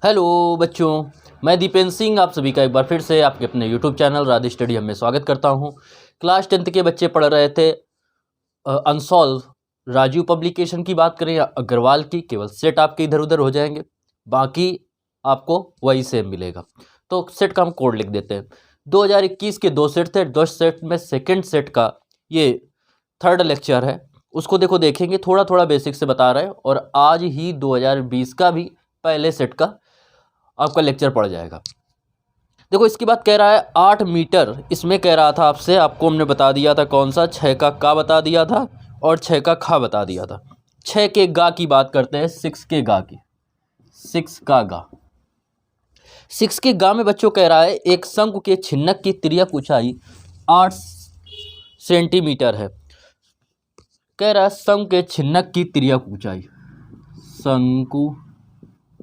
Hello बच्चों, मैं दीपेंद्र सिंह आप सभी का एक बार फिर से आपके अपने यूट्यूब चैनल राधे स्टडी में स्वागत करता हूं। क्लास 10th के बच्चे पढ़ रहे थे अनसॉल्व राजीव पब्लिकेशन की बात करें या अग्रवाल की, केवल सेट आपके इधर उधर हो जाएंगे, बाकी आपको वही सेम मिलेगा। तो सेट का हम कोड लिख देते हैं। 2021 के 2 सेट थे, 10 सेट में सेकेंड सेट का ये थर्ड लेक्चर है, उसको देखेंगे, थोड़ा थोड़ा बेसिक से बता रहे हैं। और आज ही 2020 का भी पहले सेट का आपका लेक्चर पड़ जाएगा। देखो इसकी बात कह रहा है 8 मीटर, इसमें कह रहा था आपसे, आपको हमने बता दिया था कौन सा, 6 का बता दिया था और 6 का खा बता दिया था। 6 के गा की बात करते हैं, 6 के गा की, 6 का गा। 6 के गा में बच्चों कह रहा है एक शंकु के छिन्नक की तिर्यक ऊंचाई 8 सेंटीमीटर है। कह रहा है शंकु के छिन्नक की तिर्यक ऊंचाई, शंकु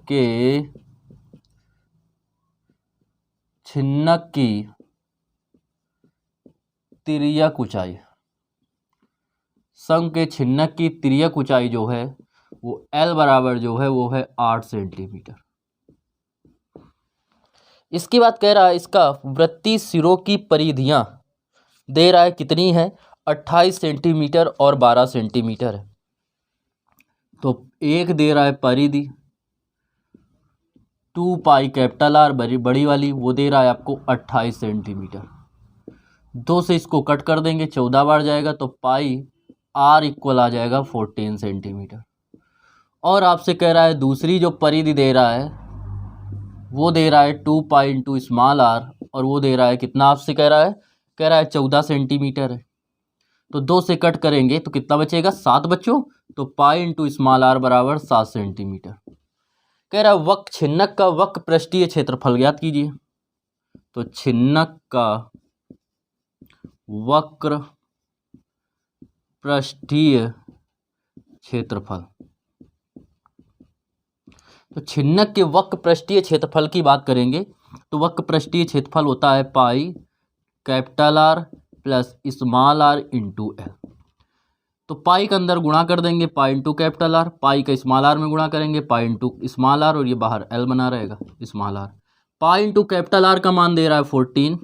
के छिन्नक की तिर्यक ऊंचाई, शंकु के छिन्नक की तिर्यक ऊंचाई जो है वो L बराबर जो है वो है 8 सेंटीमीटर। इसकी बात कह रहा है इसका वृत्तीय सिरों की परिधियां दे रहा है कितनी है, 28 सेंटीमीटर और 12 सेंटीमीटर है। तो एक दे रहा है परिधि 2 पाई कैपिटल आर बड़ी वाली, वो दे रहा है आपको 28 सेंटीमीटर। 2 से इसको कट कर देंगे, 14 बार जाएगा तो पाई आर इक्वल आ जाएगा 14 सेंटीमीटर। और आपसे कह रहा है दूसरी जो परिधि दे रहा है वो दे रहा है 2 पाई इंटू स्मॉल आर, और वो दे रहा है कितना, आपसे कह रहा है 14 सेंटीमीटर है। तो 2 से कट करेंगे तो कितना बचेगा, 7 बच्चों। तो पाई इंटू स्मॉल आर बराबर 7 सेंटीमीटर। कह रहा है वक्र छिन्नक का वक्र पृष्ठीय क्षेत्रफल ज्ञात कीजिए। तो छिन्नक का वक्र पृष्ठीय क्षेत्रफल, तो छिन्नक के वक्र पृष्ठीय क्षेत्रफल की बात करेंगे तो वक्र पृष्ठीय क्षेत्रफल होता है pi capital R plus small R into L. तो पाई के अंदर गुणा कर देंगे pi into capital R, pi का स्मॉल आर में गुणा करेंगे पाई इंटू स्मॉल आर, और ये बाहर एल बना रहेगा small R. Pi into capital R का मान दे रहा है 14,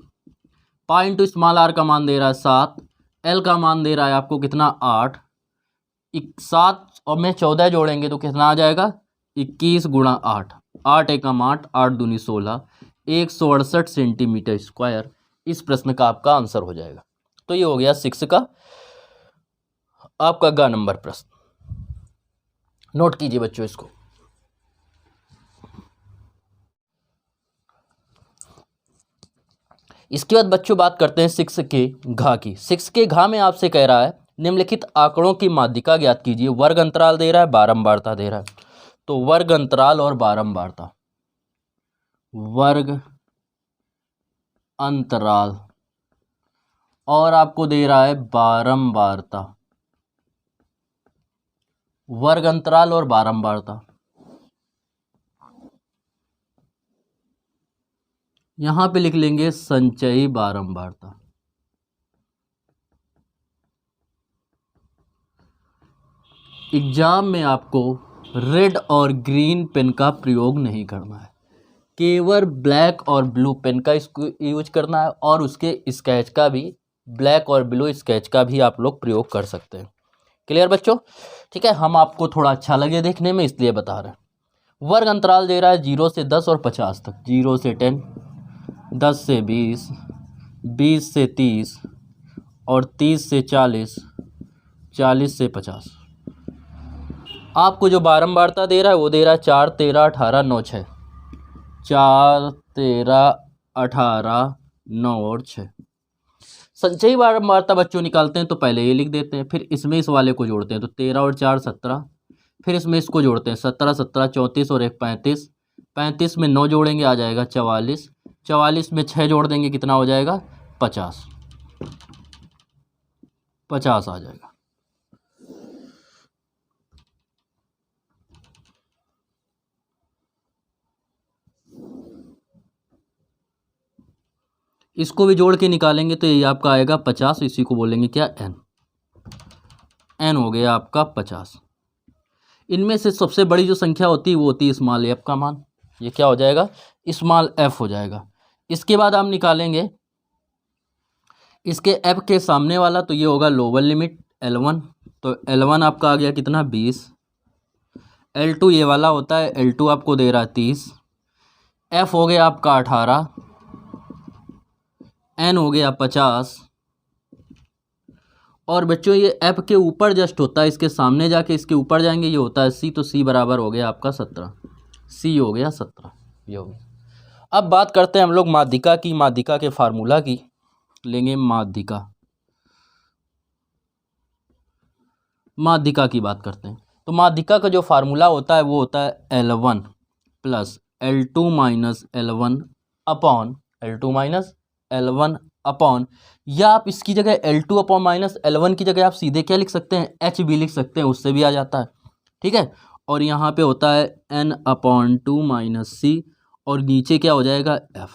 पाई इंटू स्मॉल आर का मान दे रहा है 7, एल का मान दे रहा है आपको कितना 8। 7 और में 14 जोड़ेंगे तो कितना आ जाएगा 21 गुणा 8, 8 एकम 8, 8 दूनी 16, 168 सेंटीमीटर स्क्वायर। इस प्रश्न का आपका आंसर हो जाएगा। तो ये हो गया 6 का आपका ग नंबर प्रश्न। नोट कीजिए बच्चों इसको। इसके बाद बच्चों बात करते हैं 6 के घा की। 6 के घा में आपसे कह रहा है निम्नलिखित आंकड़ों की माध्यिका ज्ञात कीजिए। वर्ग अंतराल दे रहा है, बारंबारता दे रहा है। तो वर्ग अंतराल और बारंबारता, वर्ग अंतराल और आपको दे रहा है बारंबारता, वर्ग अंतराल और बारंबारता। यहां पे लिख लेंगे संचयी बारंबारता। एग्जाम में आपको रेड और ग्रीन पेन का प्रयोग नहीं करना है, केवल ब्लैक और ब्लू पेन का इसको यूज करना है, और उसके स्केच का भी, ब्लैक और ब्लू स्केच का भी आप लोग प्रयोग कर सकते हैं। क्लियर बच्चों? ठीक है, हम आपको थोड़ा अच्छा लगे देखने में इसलिए बता रहे हैं। वर्ग अंतराल दे रहा है 0 से 10 और 50 तक, 0 से 10, 10 से 20, 20 से 30 और 30 से 40, 40 से 50। आपको जो बारंबारता दे रहा है वो दे रहा है 4, 13, 18, 9, 6, 4, 13, 18, 9 और 6। संचयी बारंबारता बच्चों निकालते हैं तो पहले ये लिख देते हैं, फिर इसमें इस वाले को जोड़ते हैं तो 13 और 4 17, फिर इसमें इसको जोड़ते हैं 17, 17, 34 और 1 35, 35 में 9 जोड़ेंगे आ जाएगा 44, 44 में 6 जोड़ देंगे कितना हो जाएगा 50, 50 आ जाएगा। इसको भी जोड़ के निकालेंगे तो ये आपका आएगा 50, इसी को बोलेंगे क्या n, n हो गया आपका 50। इनमें से सबसे बड़ी जो संख्या होती है वो होती है स्मॉल एफ का मान। ये क्या हो जाएगा, स्मॉल एफ हो जाएगा। इसके बाद हम निकालेंगे इसके एफ के सामने वाला, तो ये होगा लोअर लिमिट L1, तो L1 आपका आ गया कितना 20, L2 ये वाला होता है, L2 आपको दे रहा है 30, F हो गया आपका 18, N हो गया 50, और बच्चों ये F के ऊपर जस्ट होता है, इसके सामने जाके इसके ऊपर जाएंगे ये होता है C, तो C बराबर हो गया आपका 17, C हो गया 17, ये हो गया। अब बात करते हैं हम लोग माध्यिका की, माध्यिका के फार्मूला की लेंगे। माध्यिका की बात करते हैं, तो माध्यिका का जो फार्मूला होता है वो होता है L1 plus L2 minus L1 upon L2 minus L1 upon, या आप इसकी जगह L2 अपॉन माइनस L1 की जगह आप सीधे क्या लिख सकते हैं, H भी लिख सकते हैं, उससे भी आ जाता है, ठीक है। और यहाँ पे होता है N अपॉन 2 माइनस C, और नीचे क्या हो जाएगा F।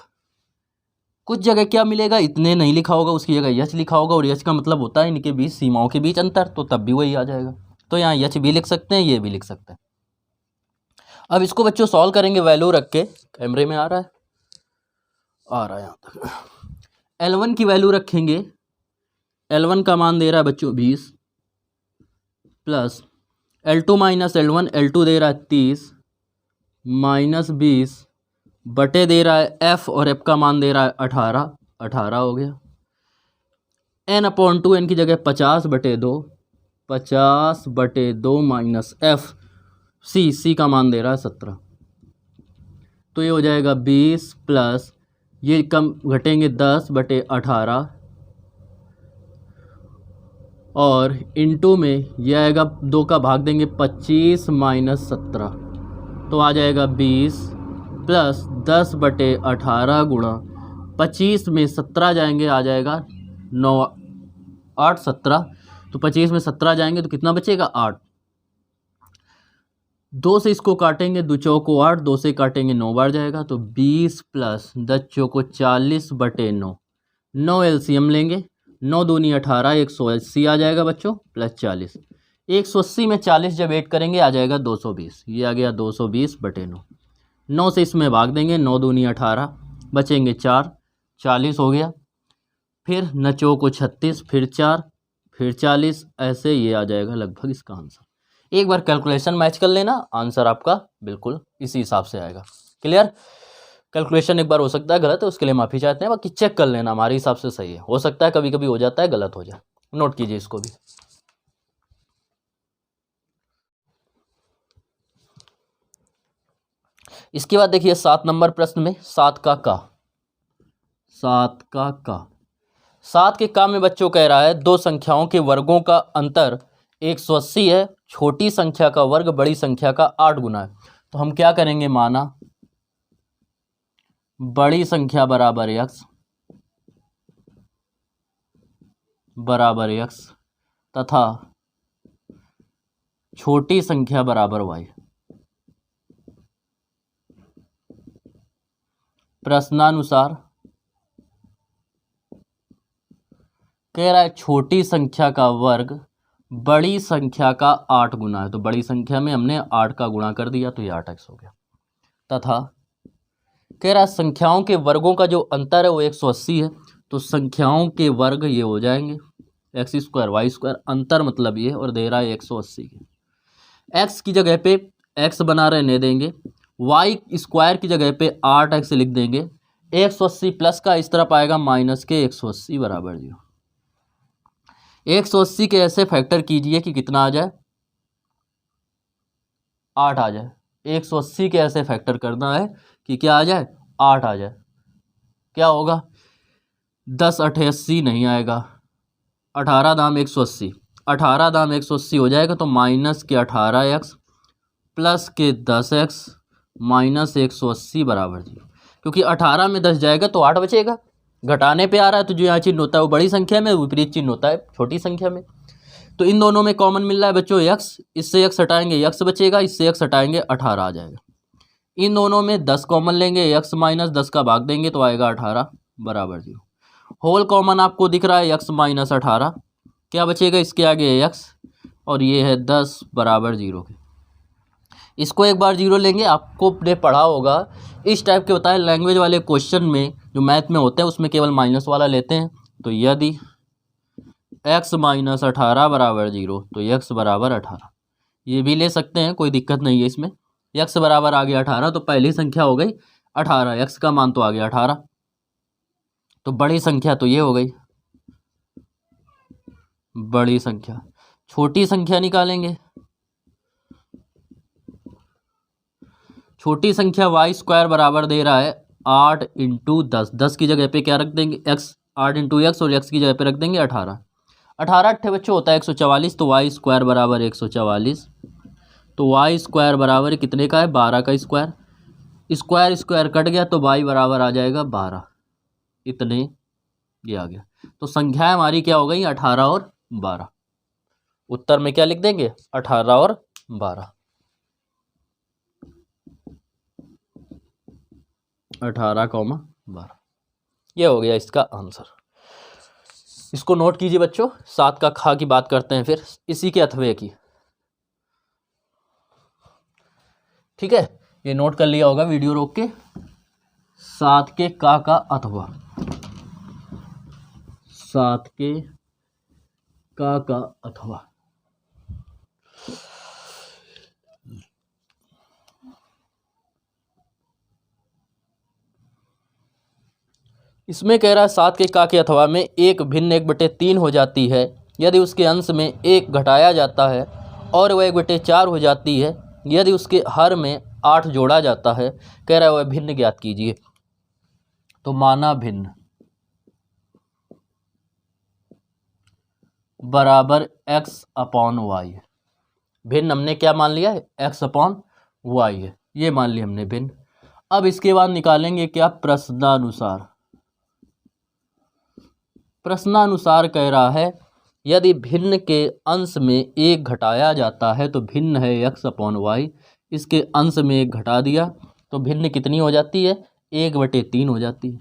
कुछ जगह क्या मिलेगा, इतने नहीं लिखा होगा, उसकी जगह यच लिखा होगा, और यच का मतलब होता है इनके बीच, सीमाओं के बीच अंतर, तो तब भी वही आ जाएगा। तो यहाँ यच भी लिख सकते हैं, ये भी लिख सकते हैं। अब इसको बच्चों सॉल्व करेंगे वैल्यू रख के, कैमरे में आ रहा है यहाँ तक। L1 की वैल्यू रखेंगे, L1 का मान दे रहा है बच्चों 20 plus L2 minus L1, L2 दे रहा है 30 माइनस 20 बटे दे रहा है F, और F का मान दे रहा है 18, 18 हो गया। N अपॉन 2, N की जगह 50 बटे 2, 50 बटे 2 माइनस F, C का मान दे रहा है 17, तो ये हो जाएगा 20 प्लस ये कम घटेंगे 10 बटे 18, और इनटू में ये आएगा 2 का भाग देंगे 25 माइनस 17, तो आ जाएगा 20 प्लस 10 बटे 18 गुणा 25 में 17 जाएंगे, आ जाएगा 9 8 17, तो 25 में 17 जाएंगे तो कितना बचेगा 8, 2 से इसको काटेंगे, 2 चौको 8, 2 से काटेंगे 9 बार जाएगा, तो 20 प्लस 10 चौको 40 बटे 9, 9 LCM लेंगे, 9 दूनी 18, 180 आ जाएगा बच्चों, प्लस 40, 180 में 40 जब ऐड करेंगे आ जाएगा 220, ये आ गया 220 बटे 9, 9 से इसमें भाग देंगे, 9 दूनी 18, बचेंगे 4, 40 हो गया, फिर नचो को 36, फिर 4, फिर 40, ऐसे ये आ जाएगा लगभग इसका आंसर। एक बार कैलकुलेशन मैच कर लेना, आंसर आपका बिल्कुल इसी हिसाब से आएगा। क्लियर? कैलकुलेशन एक बार हो सकता है गलत है, उसके लिए माफ़ी चाहते हैं, बाकी चेक कर लेना, हमारे हिसाब से सही है, हो सकता है कभी कभी हो जाता है गलत हो जाए, नोट कीजिए इसको भी। इसके बाद देखिए 7 नंबर प्रश्न में 7 का का 7 के का में बच्चों कह रहा है दो संख्याओं के वर्गों का अंतर 180 है, छोटी संख्या का वर्ग बड़ी संख्या का 8 गुना है। तो हम क्या करेंगे, माना बड़ी संख्या बराबर x तथा छोटी संख्या बराबर y। प्रश्नानुसार कह रहा है छोटी संख्या का वर्ग बड़ी संख्या का 8 गुना है, तो बड़ी संख्या में हमने 8 का गुणा कर दिया तो ये 8x हो गया। तथा कह रहा है संख्याओं के वर्गों का जो अंतर है वो 180 है, तो संख्याओं के वर्ग ये हो जाएंगे x स्क्वायर वाई स्क्वायर, अंतर मतलब ये, और दे रहा है 180 के। x की जगह पे x बना रहने देंगे, y स्क्वायर की जगह पे 8x लिख देंगे, 180 प्लस का इस तरफ आएगा माइनस के 180 बराबर 0। 180 के ऐसे फैक्टर कीजिए कि कितना आ जाए, 8 आ जाए। 180 के ऐसे फैक्टर करना है कि क्या आ जाए, 8 आ जाए। क्या होगा, 10 8 80 नहीं आएगा, 18 दाम 180, 18 दाम 180 हो जाएगा, तो माइनस के 18x प्लस के 10x माइनस 180 बराबर 0। क्योंकि 18 में 10 जाएगा तो 8 बचेगा, घटाने पे आ रहा है, तो जो यहाँ चिन्ह होता है वो बड़ी संख्या में, विपरीत चिन्ह होता है छोटी संख्या में। तो इन दोनों में कॉमन मिल रहा है बच्चों x, इससे x हटाएंगे x बचेगा, इससे x हटाएंगे 18 आ जाएगा। इन दोनों में 10 कॉमन लेंगे, x माइनस 10 का भाग देंगे तो आएगा 18 बराबर 0। होल कॉमन आपको दिख रहा है x माइनस 18, क्या बचेगा इसके आगे x, और ये है 10 बराबर 0 के। इसको एक बार जीरो लेंगे। आपको ने पढ़ा होगा इस टाइप के बताए लैंग्वेज वाले क्वेश्चन में जो मैथ में होते हैं उसमें केवल माइनस वाला लेते हैं। तो यदि x माइनस 18 बराबर 0 तो x बराबर 18, ये भी ले सकते हैं, कोई दिक्कत नहीं है इसमें। x बराबर आ गया 18 तो पहली संख्या हो गई 18, x का मान तो आ गया 18, तो बड़ी संख्या तो ये हो गई बड़ी संख्या। छोटी संख्या निकालेंगे। छोटी संख्या वाई स्क्वायर बराबर दे रहा है 8 इंटू 10, 10 की जगह पे क्या रख देंगे x, 8 इंटू एक्स, और x की जगह पे रख देंगे 18। 18 अट्ठे बच्चों होता है 144, तो वाई स्क्वायर बराबर 144, तो वाई स्क्वायर बराबर कितने का है 12 का स्क्वायर, स्क्वायर स्क्वायर कट गया तो वाई बराबर आ जाएगा 12, इतने ये आ गया। तो संख्याएं हमारी क्या हो गई 18 और 12। उत्तर में क्या लिख देंगे 18 और 12, 18,12, ये हो गया इसका आंसर। इसको नोट कीजिए बच्चों। 7 का खा की बात करते हैं फिर इसी के अथवे की, ठीक है, ये नोट कर लिया होगा वीडियो रोक के। 7 के का अथवा, 7 के का अथवा, इसमें कह रहा है 7 के का के अथवा में एक भिन्न 1/3 हो जाती है यदि उसके अंश में 1 घटाया जाता है, और वह 1/4 हो जाती है यदि उसके हर में 8 जोड़ा जाता है। कह रहा है वह भिन्न ज्ञात कीजिए। तो माना भिन्न बराबर x/y, भिन्न हमने क्या मान लिया है x/y है, ये मान लिया हमने भिन्न। अब इसके बाद निकालेंगे क्या प्रश्नानुसार। प्रश्नानुसार कह रहा है यदि भिन्न के अंश में 1 घटाया जाता है तो भिन्न है x/y, इसके अंश में 1 घटा दिया तो भिन्न कितनी हो जाती है 1/3 हो जाती है।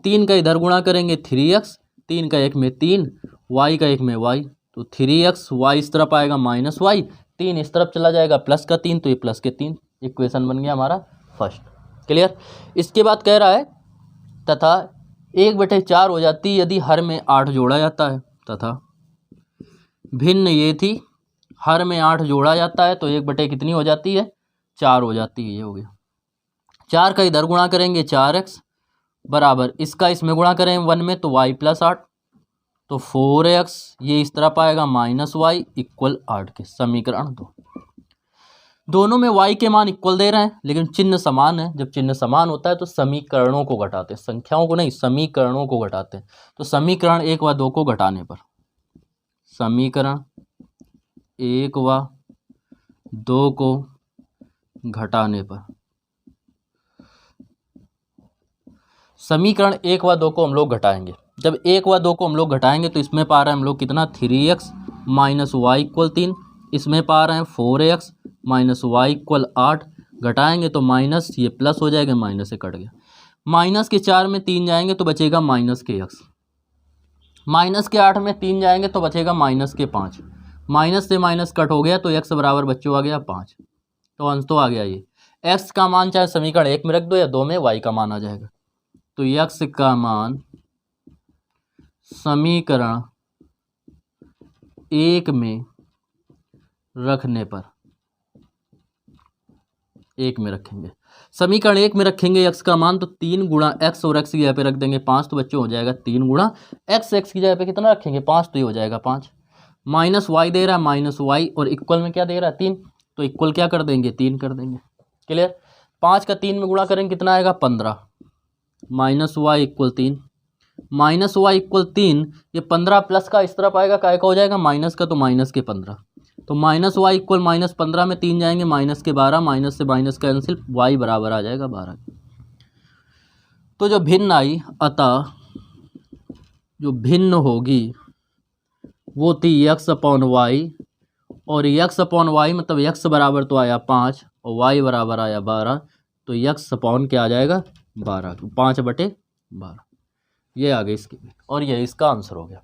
3 का इधर गुणा करेंगे 3x, 3 का 1 में 3, y का 1 में y, तो 3x, y इस तरफ आएगा -y, 3 इस तरफ चला जाएगा +3, तो ये +3, इक्वेशन बन गया हमारा फर्स्ट। क्लियर। इसके बाद कह रहा है तथा 1/4 हो जाती यदि हर में 8 जोड़ा जाता है, तथा भिन्न ये थी हर में 8 जोड़ा जाता है तो 1 कितनी हो जाती है 4 हो जाती है, ये हो गया। 4 का इधर गुणा करेंगे 4x बराबर इसका इसमें गुणा करें 1 में तो y + 8, तो 4x, ये इस तरफ आएगा -y इक्वल 8 के। समीकरण 2, दोनों में y के मान इक्वल दे रहे हैं लेकिन चिन्ह समान है। जब चिन्ह समान होता है तो समीकरणों को घटाते हैं, संख्याओं को नहीं, समीकरणों को घटाते हैं। तो समीकरण 1 व 2 को घटाने पर, समीकरण 1 व 2 को घटाने पर, समीकरण 1 व 2 को हम लोग घटाएंगे। जब 1 व 2 को हम लोग घटाएंगे तो इसमें पा रहे हैं हम लोग कितना 3x - y = 3, इसमें पा रहे हैं 4x - y = 8, घटाएंगे तो माइनस, ये प्लस हो जाएगा, माइनस से कट गया, माइनस के 4 में 3 जाएंगे तो बचेगा -x, माइनस के 8 में 3 जाएंगे तो बचेगा -5, माइनस से माइनस कट हो गया तो x बराबर बच्चों आ गया 5। तो अंश तो आ गया ये, x का मान चाहे समीकरण 1 में रख दो या 2 में, y का मान आ जाएगा। तो x का मान समीकरण 1 में रखने पर, 1 में रखेंगे, समीकरण 1 में रखेंगे x का मान तो 3 गुणा x, और x की जगह पे रख देंगे 5, तो बच्चों हो जाएगा 3 गुणा x, x की जगह पे कितना रखेंगे 5, तो ये हो जाएगा 5। -y दे रहा है -y, और इक्वल में क्या दे रहा है 3, तो इक्वल क्या कर देंगे 3 कर देंगे। क्लियर। 5 का 3 में गुणा करेंगे कितना आएगा 15, -y = 3, -y = 3, ये 15 प्लस का इस तरफ आएगा, काय का हो जाएगा माइनस का, तो माइनस के 15, तो -y = -15 में 3 जाएंगे माइनस के 12, माइनस से माइनस कैंसिल, y बराबर आ जाएगा 12। तो जो भिन्न आई, अतः जो भिन्न होगी वो थी x/y, और x/y मतलब x बराबर तो आया 5 और y बराबर आया 12, तो x/ क्या आ जाएगा 12, 5/12, ये आ गई इसकी, और ये इसका आंसर हो गया।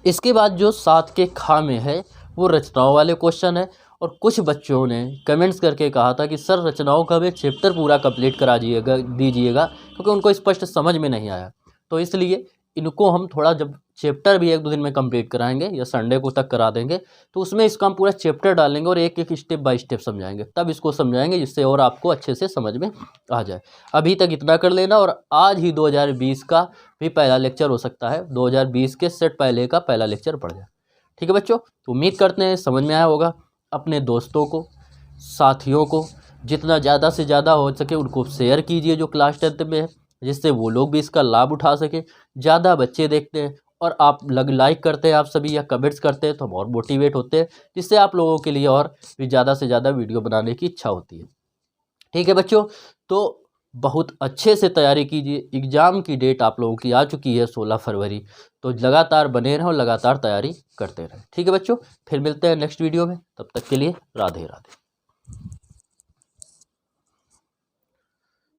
इसके बाद जो 7 के खा में है वो रचनाओं वाले क्वेश्चन है, और कुछ बच्चों ने कमेंट्स करके कहा था कि सर रचनाओं का भी चैप्टर पूरा कंप्लीट करा दीजिएगा क्योंकि उनको स्पष्ट समझ में नहीं आया। तो इसलिए इनको हम थोड़ा जब चैप्टर भी 1-2 दिन में कंप्लीट कराएंगे या संडे को तक करा देंगे तो उसमें इसका हम पूरा चैप्टर डालेंगे और एक एक स्टेप बाय स्टेप समझाएंगे, तब इसको समझाएंगे जिससे और आपको अच्छे से समझ में आ जाए। अभी तक इतना कर लेना और आज ही 2020 का भी पहला लेक्चर हो सकता है, 2020 के सेट पहले का पहला लेक्चर पढ़ जाए। ठीक है बच्चों, तो उम्मीद करते हैं समझ में आया होगा। अपने दोस्तों को, साथियों को जितना ज़्यादा से ज़्यादा हो सके उनको शेयर कीजिए जो क्लास 10th में है, जिससे वो लोग भी इसका लाभ उठा सके। ज़्यादा बच्चे देखते हैं और आप लाइक करते हैं आप सभी या कमेंट्स करते हैं तो हम और मोटिवेट होते हैं, जिससे आप लोगों के लिए और भी ज़्यादा से ज़्यादा वीडियो बनाने की इच्छा होती है। ठीक है बच्चों, तो बहुत अच्छे से तैयारी कीजिए। एग्ज़ाम की डेट आप लोगों की आ चुकी है 16 फरवरी, तो लगातार बने रहें और लगातार तैयारी करते रहें। ठीक है बच्चों, फिर मिलते हैं नेक्स्ट वीडियो में, तब तक के लिए राधे राधे।